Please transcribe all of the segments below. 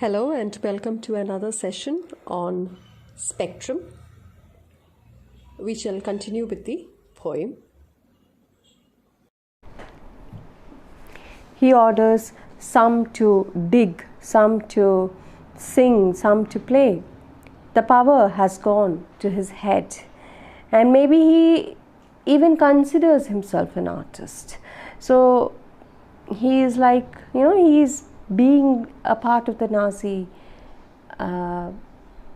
Hello and welcome to another session on spectrum. We shall continue with the poem. He orders some to dig, some to sing, some to play. The power has gone to his head, and maybe he even considers himself an artist. So he is like, he is being a part of the Nazi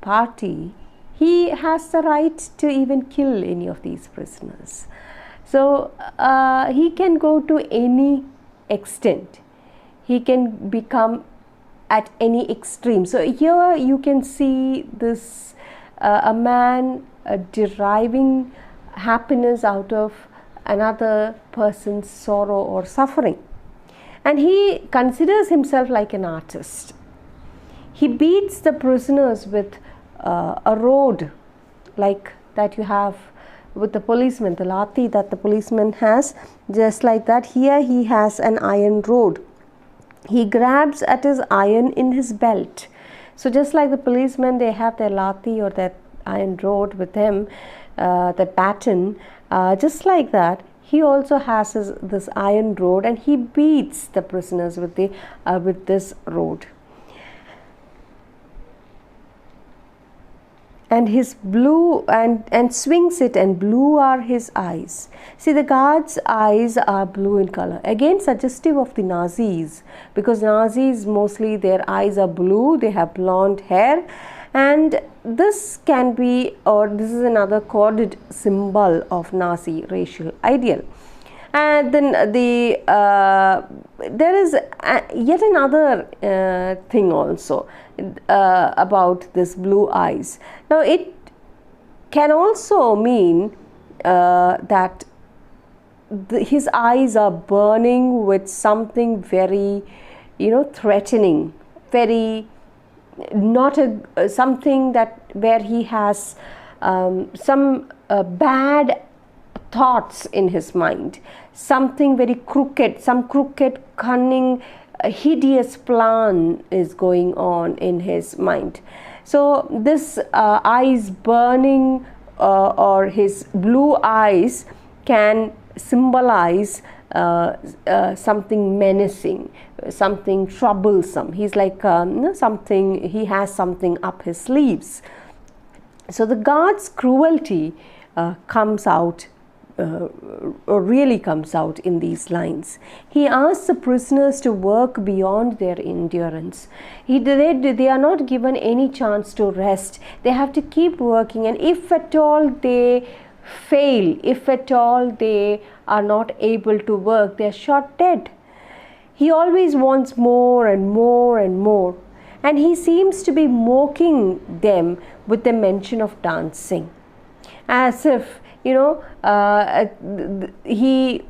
party. He has the right to even kill any of these prisoners. So he can go to any extent. He can become at any extreme. So here you can see this a man deriving happiness out of another person's sorrow or suffering. And he considers himself like an artist. He beats the prisoners with a rod like that you have with the policeman, the lathi that the policeman has, just like that. Here he has an iron rod. He grabs at his iron in his belt. So just like the policemen, they have their lathi or that iron rod with them, that baton, just like that. He also has this iron rod, and he beats the prisoners with this rod. And his blue and swings it, and blue are his eyes. See, the guard's eyes are blue in color, again suggestive of the Nazis, because Nazis mostly their eyes are blue, they have blonde hair, and this can be, or this is another coded symbol of Nazi racial ideal. And then there is yet another thing also about this blue eyes. Now it can also mean that his eyes are burning with something very, threatening, very not something that where he has some bad thoughts in his mind, something very crooked, some crooked, cunning, hideous plan is going on in his mind. So this eyes burning or his blue eyes can symbolize something menacing, something troublesome. He's like something, he has something up his sleeves. So the guard's cruelty comes out, really comes out in these lines. He asks the prisoners to work beyond their endurance. They are not given any chance to rest. They have to keep working, and if at all they fail, if at all they are not able to work, they are shot dead. He always wants more and more and more, and he seems to be mocking them with the mention of dancing, as if he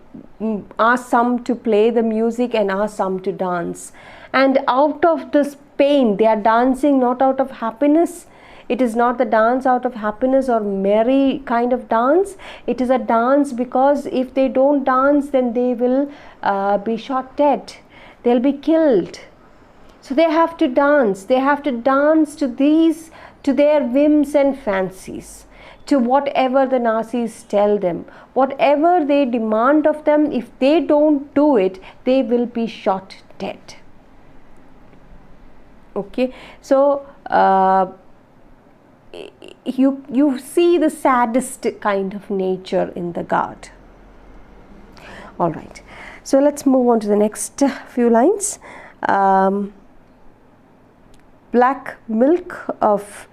asks some to play the music and asks some to dance, and out of this pain they are dancing, not out of happiness. It is not the dance out of happiness or merry kind of dance. It is a dance because if they don't dance, then they will be shot dead. They'll be killed. So they have to dance. They have to dance to their whims and fancies, to whatever the Nazis tell them, whatever they demand of them. If they don't do it, they will be shot dead. Okay, so you see the sadistic kind of nature in the guard. All right, so let's move on to the next few lines. Black milk of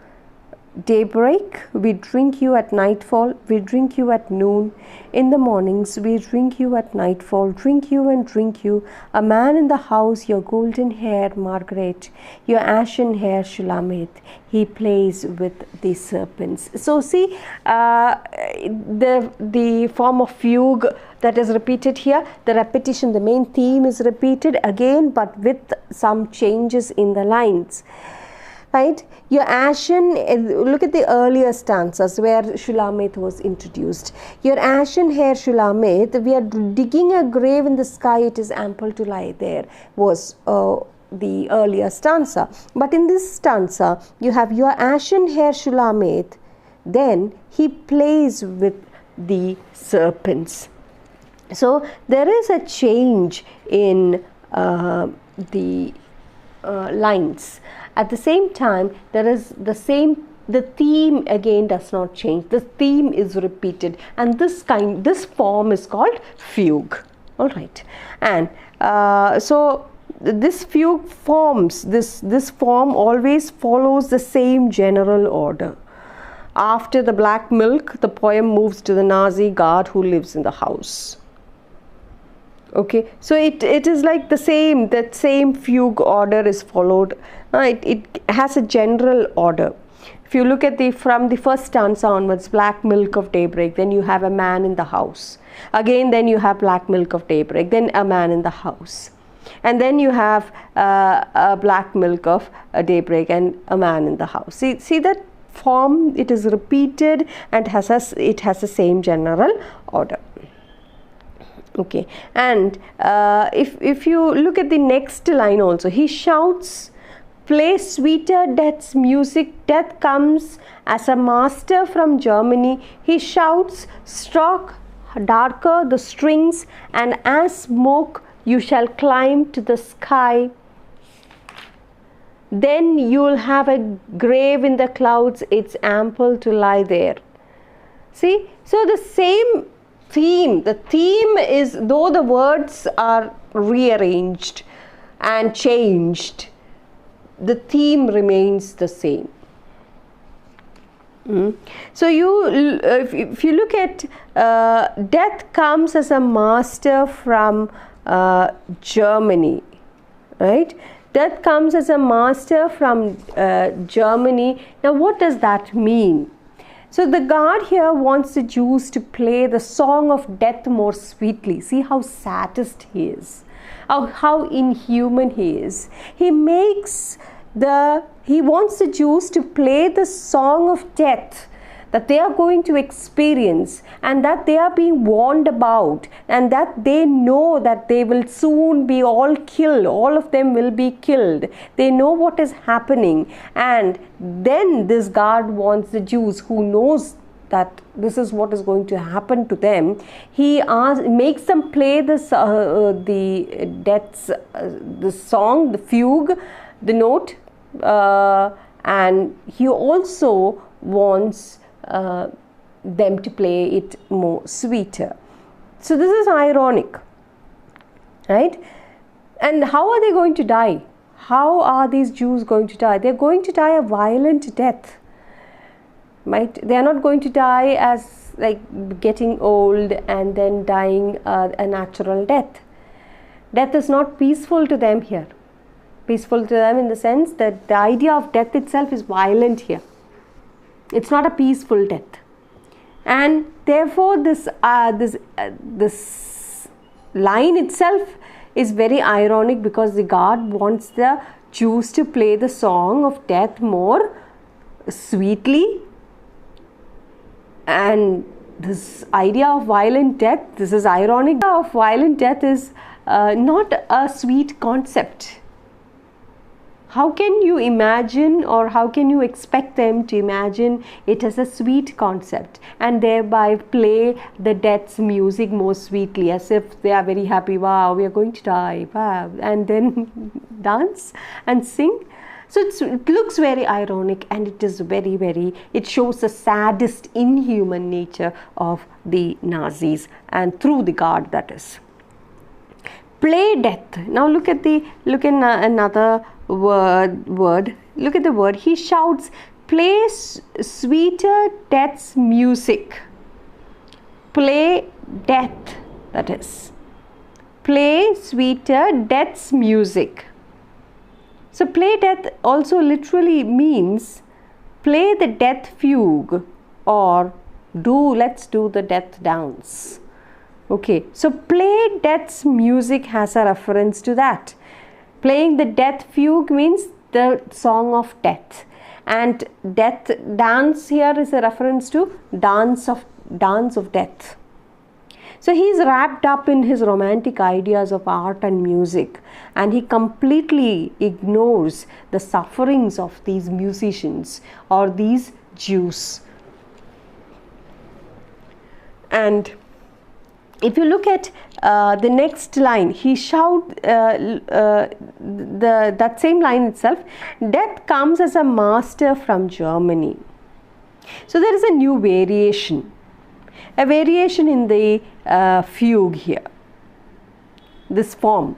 daybreak, we drink you at nightfall, we drink you at noon, in the mornings we drink you at nightfall, drink you and drink you, a man in the house, your golden hair Margaret, your ashen hair Shulamit, he plays with the serpents. So see the form of fugue that is repeated here, the repetition, the main theme is repeated again, but with some changes in the lines. Right? Your ashen, look at the earlier stanzas where Shulamit was introduced. Your ashen hair Shulamit, we are digging a grave in the sky, it is ample to lie there, was the earlier stanza. But in this stanza, you have your ashen hair Shulamith, then he plays with the serpents. So there is a change in the lines. At the same time, there is the theme again does not change. The theme is repeated, and this form is called fugue. All right, and so this fugue forms, this form always follows the same general order. After the black milk, the poem moves to the Nazi guard who lives in the house. Okay, so it is like that same fugue order is followed. It has a general order. If you look at from the first stanza onwards, black milk of daybreak, then you have a man in the house. Again, then you have black milk of daybreak, then a man in the house. And then you have a black milk of daybreak and a man in the house. See that form? It is repeated and it has the same general order. Okay, and if you look at the next line also, he shouts, play sweeter death's music, death comes as a master from Germany. He shouts, stroke darker the strings, and as smoke you shall climb to the sky. Then you'll have a grave in the clouds, it's ample to lie there. See, so the same theme, the theme is, though the words are rearranged and changed, the theme remains the same. So if you look at death comes as a master from Germany, right? Death comes as a master from Germany. Now what does that mean? So the God here wants the Jews to play the song of death more sweetly. See how sadist he is, how inhuman he is. He wants the Jews to play the song of death that they are going to experience, and that they are being warned about, and that they know that they will soon be all killed, all of them will be killed. They know what is happening, and then this God wants the Jews, who knows that this is what is going to happen to them, he makes them play this the death's the song, the fugue, the note, and he also wants them to play it more sweeter. So this is ironic, right? And how are they going to die? How are these Jews going to die? They're going to die a violent death, right? They are not going to die as like getting old and then dying a natural death. Death is not peaceful to them here. Peaceful to them in the sense that the idea of death itself is violent here. It's not a peaceful death, and therefore this line itself is very ironic, because the God wants the Jews to play the song of death more sweetly, and this idea of violent death, this is ironic. The idea of violent death is not a sweet concept. How can you imagine, or how can you expect them to imagine it as a sweet concept and thereby play the death's music more sweetly, as if they are very happy, wow, we are going to die, wow, and then dance and sing? So it looks very ironic, and it is it shows the saddest, inhuman nature of the Nazis, and through the God, that is. Play death. Now look at another word. Look at the word. He shouts, play sweeter death's music. Play death, that is. Play sweeter death's music. So play death also literally means play the death fugue, or let's do the death dance. Okay, so play death's music has a reference to that. Playing the death fugue means the song of death, and death dance here is a reference to dance of death. So he's wrapped up in his romantic ideas of art and music, and he completely ignores the sufferings of these musicians or these Jews. And if you look at the next line, he shouts that same line itself, death comes as a master from Germany. So there is a new variation, a variation in the fugue here, this form.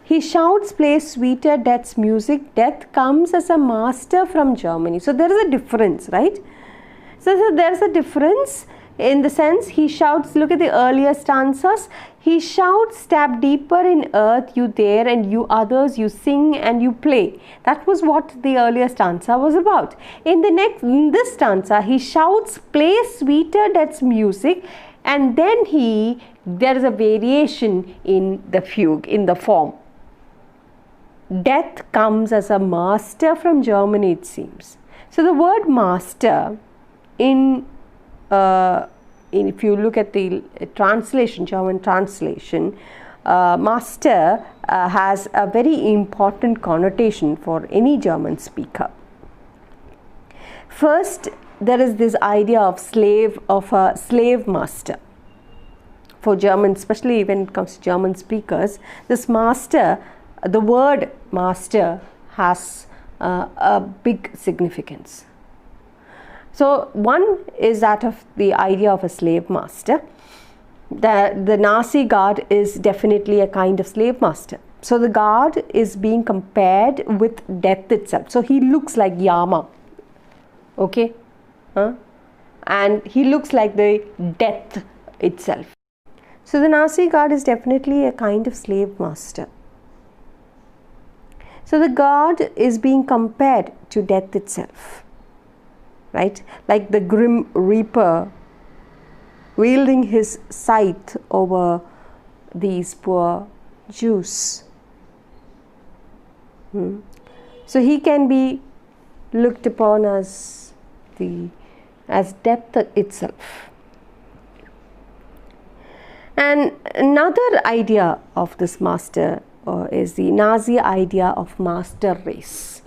He shouts, plays sweeter death's music, death comes as a master from Germany. So there is a difference, right? So there is a difference in the sense he shouts, look at the earlier stanzas, he shouts, stab deeper in earth, you there, and you others, you sing and you play. That was what the earlier stanza was about. In this stanza, he shouts, play sweeter death's music, and then there is a variation in the fugue, in the form. Death comes as a master from Germany, it seems. So the word master if you look at the translation, German translation, master has a very important connotation for any German speaker. First, there is this idea of a slave master. For German, especially when it comes to German speakers, this master, the word master has a big significance. So one is that of the idea of a slave master. The Nazi guard is definitely a kind of slave master. So the guard is being compared with death itself. So he looks like Yama, okay, and he looks like the death itself. So the Nazi guard is definitely a kind of slave master. So the guard is being compared to death itself, right? Like the grim reaper wielding his scythe over these poor Jews. So he can be looked upon as death itself. And another idea of this master is the Nazi idea of master race.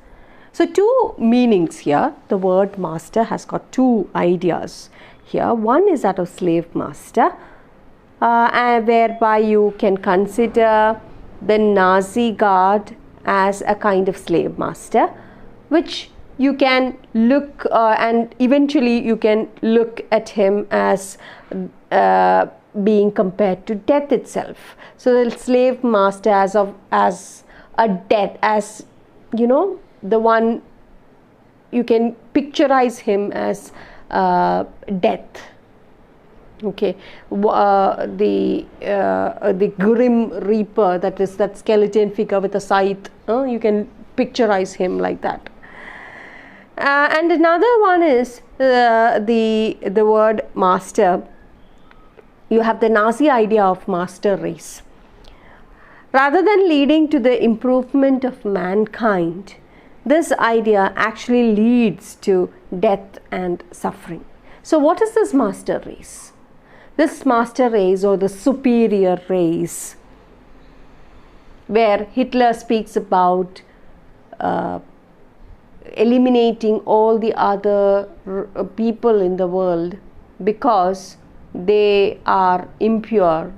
So two meanings here. The word master has got two ideas here. One is that of slave master, whereby you can consider the Nazi guard as a kind of slave master, which you can look and eventually you can look at him as being compared to death itself. So the slave master as a death, as you know, the one you can picturize him as death. Okay, the grim reaper, that is that skeleton figure with a scythe, you can picturize him like that. And another one is the word master. You have the Nazi idea of master race. Rather than leading to the improvement of mankind, this idea actually leads to death and suffering. So what is this master race? This master race, or the superior race, where Hitler speaks about eliminating all the other people in the world because they are impure.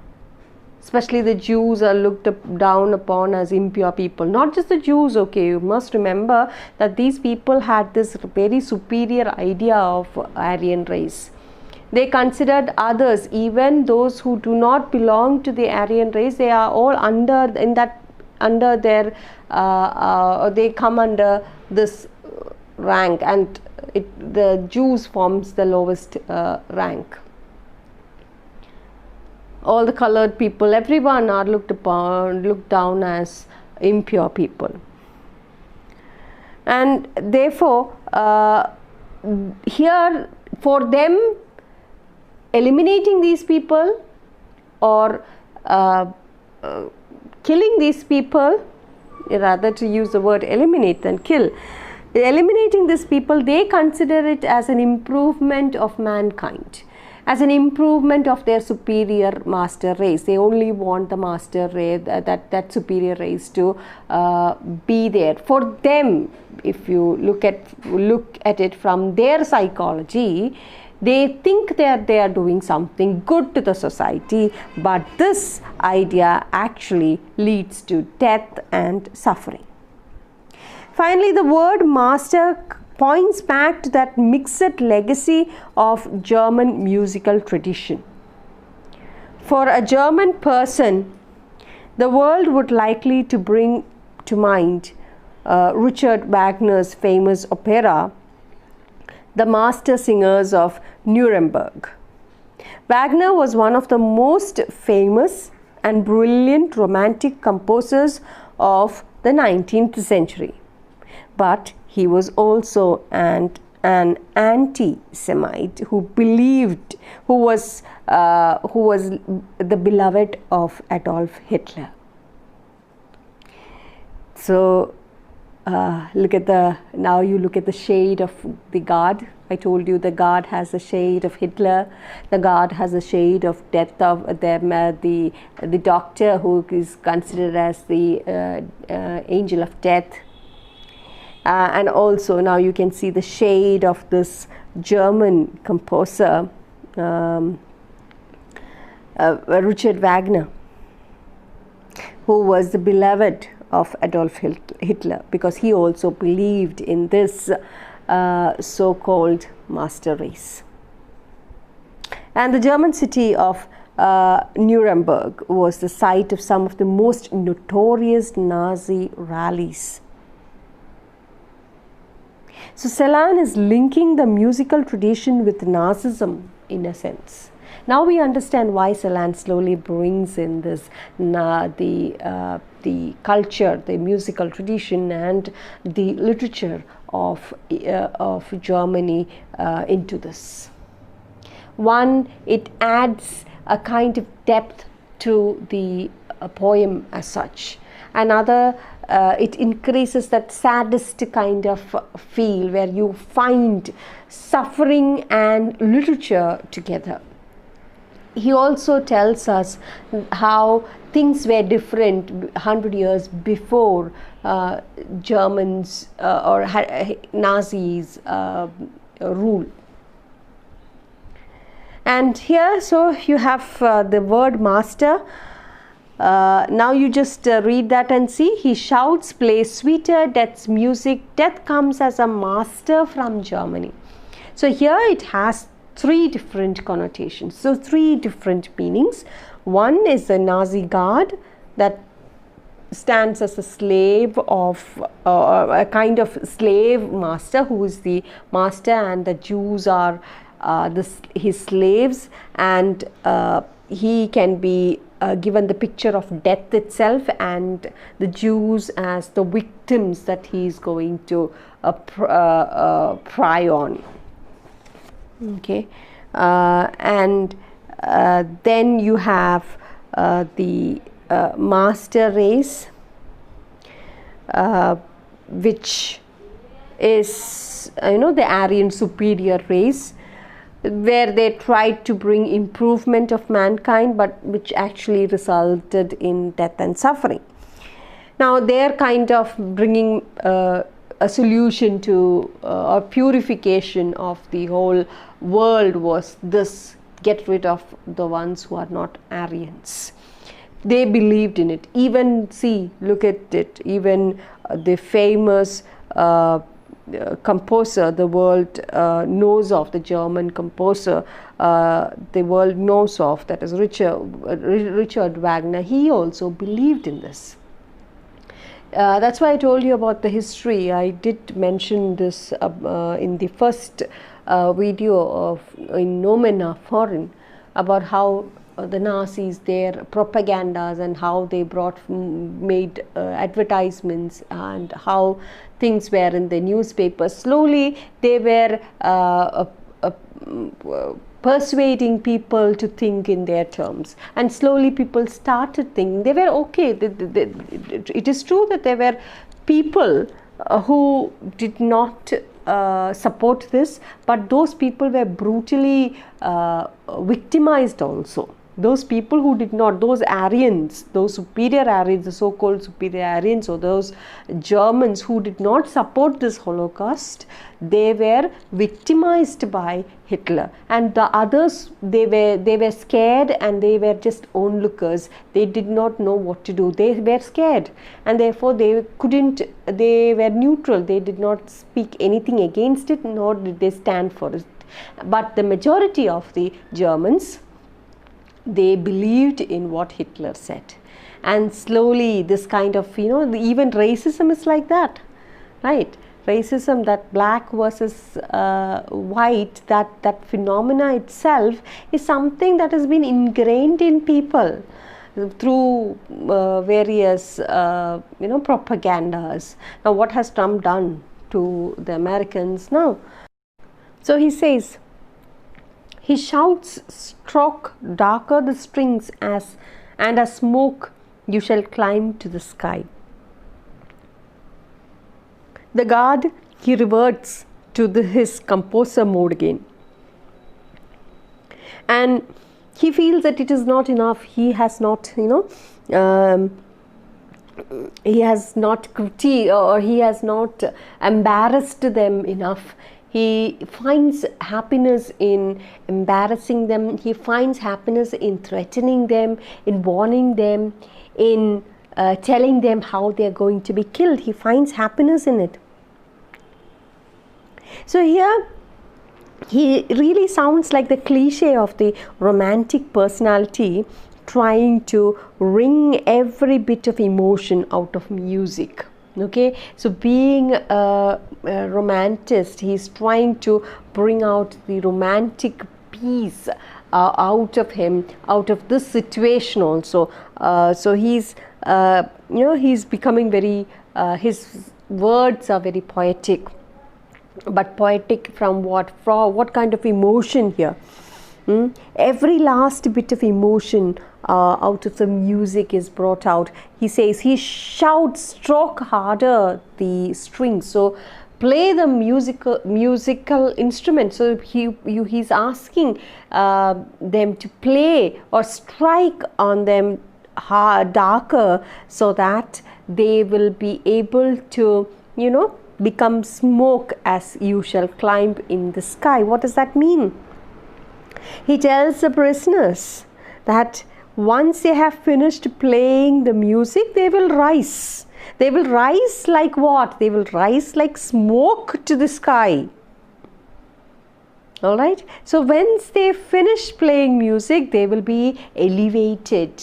Especially the Jews are looked down upon as impure people. Not just the Jews, okay, you must remember that these people had this very superior idea of Aryan race. They considered others, even those who do not belong to the Aryan race, they are all under their, they come under this rank, and the Jews forms the lowest rank. All the colored people, everyone are looked down as impure people. And therefore, here for them, eliminating these people or killing these people, rather to use the word eliminate than kill, eliminating these people, they consider it as an improvement of mankind. as an improvement of their superior master race. They only want the master race, that superior race to be there. For them, if you look at it from their psychology, they think that they are doing something good to the society, but this idea actually leads to death and suffering. Finally, the word master points back to that mixed legacy of German musical tradition. For a German person, the world would likely to bring to mind Richard Wagner's famous opera, The Master Singers of Nuremberg. Wagner was one of the most famous and brilliant romantic composers of the 19th century. But he was also an anti-Semite who was the beloved of Adolf Hitler. So look at the shade of the god. I told you the god has a shade of Hitler. The god has a shade of death of them. The doctor, who is considered as the angel of death. And also now you can see the shade of this German composer, Richard Wagner, who was the beloved of Adolf Hitler, because he also believed in this so-called master race. And the German city of Nuremberg was the site of some of the most notorious Nazi rallies. So Celan is linking the musical tradition with Nazism in a sense. Now we understand why Celan slowly brings in this the culture, the musical tradition, and the literature of Germany into this. One, it adds a kind of depth to the poem as such. Another, it increases that saddest kind of feel where you find suffering and literature together. He also tells us how things were different 100 years before Germans or Nazis rule. And here, so you have the word master. Now you just read that and see. He shouts, plays sweeter, death's music. Death comes as a master from Germany. So here it has three different connotations. So three different meanings. One is the Nazi guard that stands as a slave of a kind of slave master, who is the master, and the Jews are his slaves, and he can be given the picture of death itself, and the Jews as the victims that he is going to pry on. Okay, and then you have the master race, which is the Aryan superior race, where they tried to bring improvement of mankind, but which actually resulted in death and suffering. Now they're kind of bringing a solution to or purification of the whole world was this: get rid of the ones who are not Aryans. They believed in it. Even look at it, even the famous composer the world knows of, the German composer the world knows of, that is Richard Wagner, he also believed in this. That's why I told you about the history. I did mention this in the first video in Nomina Foreign, about how the Nazis, their propagandas, and how they made advertisements, and how things were in the newspapers. Slowly they were persuading people to think in their terms, and slowly people started thinking. They were okay. It is true that there were people who did not support this, but those people were brutally victimized also. Those people who did not, those Aryans, those superior Aryans, the so-called superior Aryans, or those Germans who did not support this Holocaust, they were victimized by Hitler, and the others, they were scared, and they were just onlookers. They did not know what to do. They were scared, and therefore they were neutral. They did not speak anything against it, nor did they stand for it. But the majority of the Germans, they believed in what Hitler said, and slowly this kind of, even racism is like that, right? Racism, that black versus white, that phenomena itself is something that has been ingrained in people through various propagandas. Now what has Trump done to the Americans now? So he says, he shouts, "Stroke darker the strings and as smoke you shall climb to the sky." The guard, he reverts to his composer mode again, and he feels that it is not enough. He has not, he has not critiqued, or he has not embarrassed them enough. He finds happiness in embarrassing them. He finds happiness in threatening them, in warning them, in telling them how they are going to be killed. He finds happiness in it. So here he really sounds like the cliche of the romantic personality trying to wring every bit of emotion out of music. Okay, so being a romanticist, he's trying to bring out the romantic piece out of him, out of this situation also. So he's, he's becoming very, his words are very poetic. But poetic from what? From what kind of emotion here? Every last bit of emotion out of the music is brought out. He says, he shouts, "Stroke harder the strings." So play the musical instrument. So he's asking them to play or strike on them darker, so that they will be able to, become smoke as you shall climb in the sky. What does that mean? He tells the prisoners that once they have finished playing the music, they will rise. They will rise like what? They will rise like smoke to the sky. All right. So once they finish playing music, they will be elevated.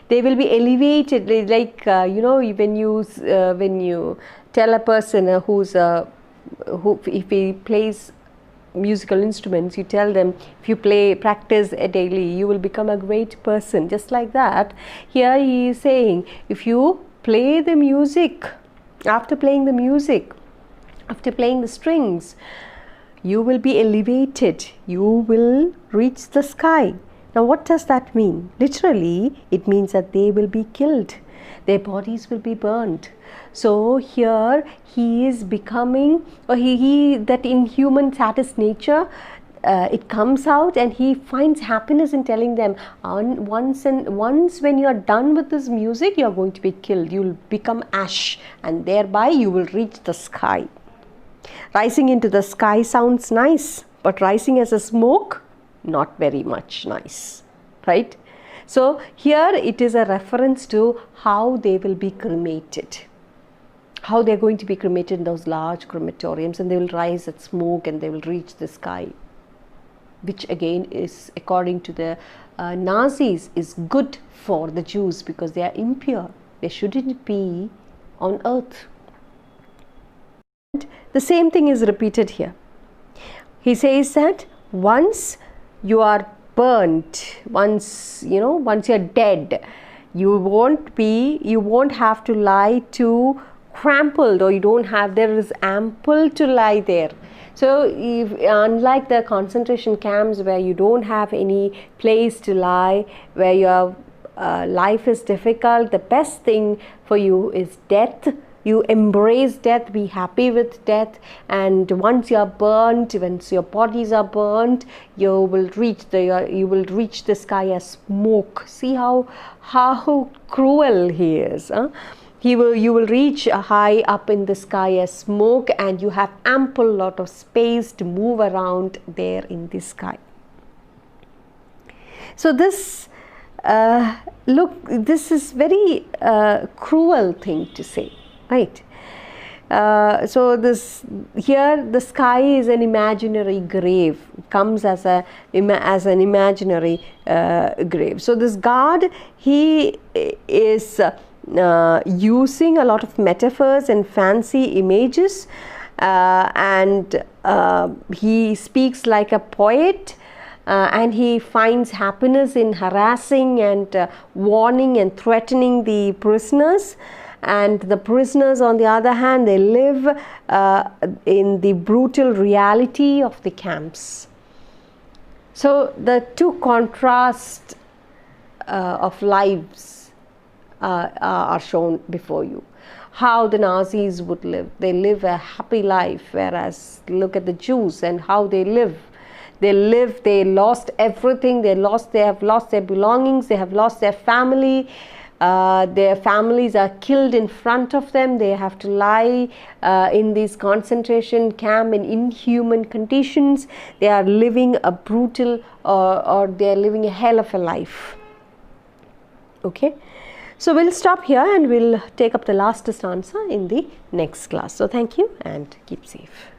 They will be elevated, like when you tell a person who if he plays musical instruments, you tell them, if you practice daily, you will become a great person. Just like that, here he is saying, if you play the music, after playing the strings, you will be elevated, you will reach the sky. Now what does that mean? Literally, it means that they will be killed, their bodies will be burned. So here he is becoming, or he that in human saddest nature, it comes out, and he finds happiness in telling them, once when you are done with this music, you are going to be killed. You will become ash, and thereby you will reach the sky. Rising into the sky sounds nice, but rising as a smoke, not very much nice, right? So here it is a reference to how they will be cremated, how they're going to be cremated in those large crematoriums, and they will rise at smoke and they will reach the sky, which again is, according to the Nazis, is good for the Jews because they are impure. They shouldn't be on earth. And the same thing is repeated here. He says that once you are burnt, once you're dead, you won't have to lie too crumpled, or there is ample to lie there. So unlike the concentration camps where you don't have any place to lie, where your life is difficult, the best thing for you is death, you embrace death, be happy with death, and once you are burnt, once your bodies are burnt, you will reach the sky as smoke. See how cruel he is. You will reach high up in the sky as smoke, and you have ample lot of space to move around there in the sky. So this this is very cruel thing to say, right? So here the sky is an imaginary grave, comes as an imaginary grave. So this god, he is using a lot of metaphors and fancy images, and he speaks like a poet. And he finds happiness in harassing and warning and threatening the prisoners, and the prisoners, on the other hand, they live in the brutal reality of the camps. So the two contrasts of lives are shown before you. How the Nazis would live. They live a happy life, whereas look at the Jews and how they live. They lost everything, they have lost their belongings, they have lost their family, their families are killed in front of them, they have to lie in these concentration camp in inhuman conditions, they are living a brutal or they are living a hell of a life. Okay, so we'll stop here and we'll take up the last stanza in the next class. So thank you and keep safe.